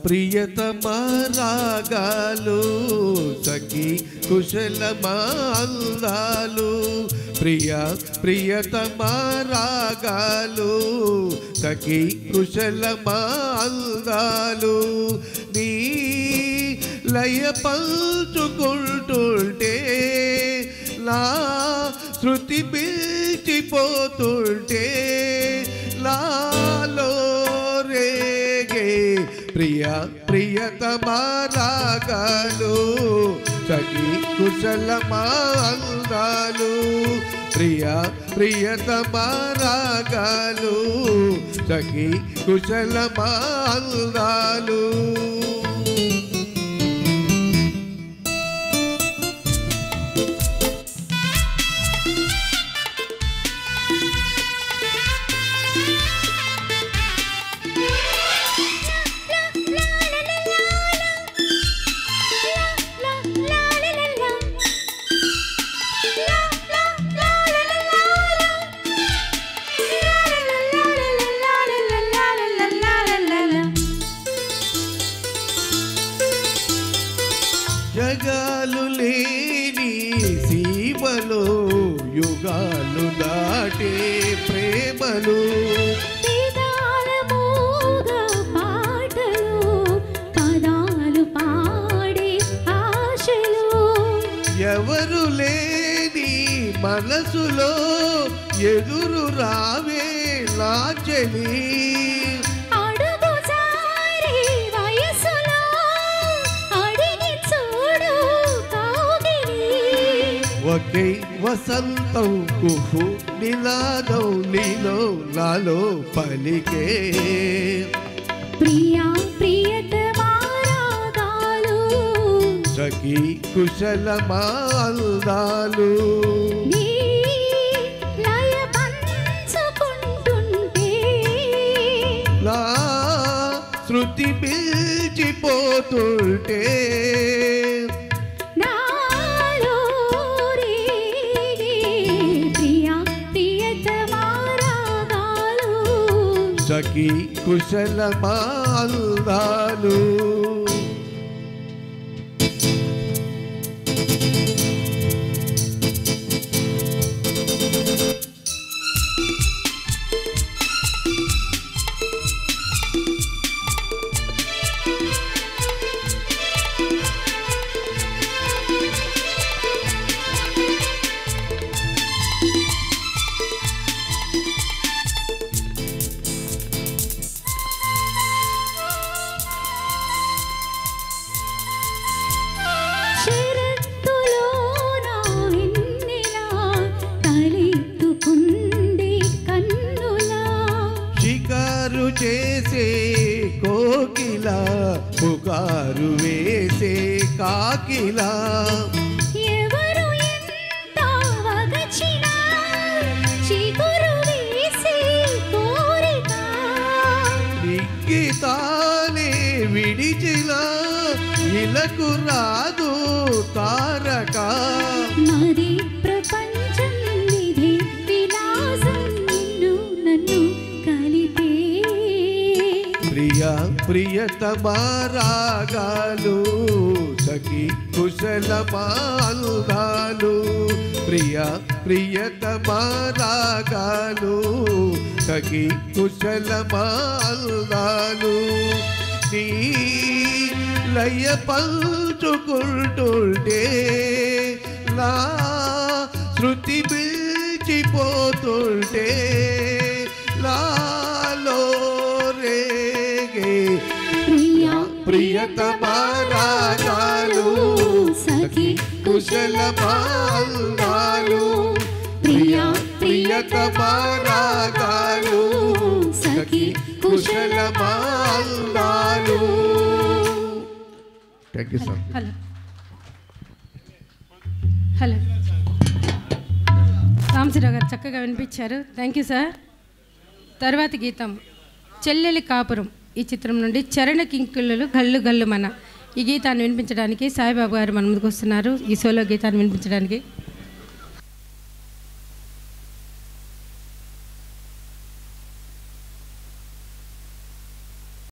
ప్రియతమా రాగాలు సఖీ కుశలమా అందాలు ప్రియతమా రాగాలు సఖీ కుశలమా అందాలు నీ లయ పంచుకుంటుంటే నా శృతి పిలిచిపోతుంటే నాలో రేగే ప్రియతమా రాగాలు సఖీ కుశలమా అందాలు ప్రియతమా రాగాలు సఖీ కుశలమా అందాలు జగాలు లేని సీమలో యుగాలు దాటే ప్రేమలు పాటలు పదాలు పాడే ఆశలు ఎవరు లేని మనసులో ఎదురు రావే నా చెలి ఒకే వసంతం కుహు నినాదం నీలో నాలో పలికే ప్రియతమా రాగాలు సఖీ కుశలమా అందాలు లయ పంచుకుంటుంటే నా శృతి పిలిచిపోతుంటే సఖీ కుశలమా అందాలు చేసే కోకిలా పుకారు వేసే కాకిలా ఎవరు ఎంత వగచినా చిగురు వేసే కోరిక నిగ్గితానే విడిచిలా ఇలకు రాదు తారక మరి ప్రపంచం నిధి విలాసం నిన్ను నన్ను కలిపే ప్రియతమా రాగాలు సఖీ కుశలమా అందాలు ప్రియతమా రాగాలు సఖీ కుశలమా అందాలు నీ లయ పంచుకుంటుంటే నా శృతి పిలిచిపోతుంటే నాలో రేగే ప్రియతమా రాగాలు సఖీ కుశలమా అందాలు ప్రియతమా రాగాలు సఖీ కుశలమా అందాలు. Thank you sir. హలో రామశిరావు గారు చక్కగా వినిపించారు. Thank you sir. తర్వాతి గీతం చెల్లెలి కాపురం ఈ చిత్రం నుండి చరణ కింకుళ్ళు గల్లు గల్లు మన ఈ గీతాన్ని వినిపించడానికి సాయిబాబు గారు మన ముందుకు వస్తున్నారు. ఈ సోలో గీతాన్ని వినిపించడానికి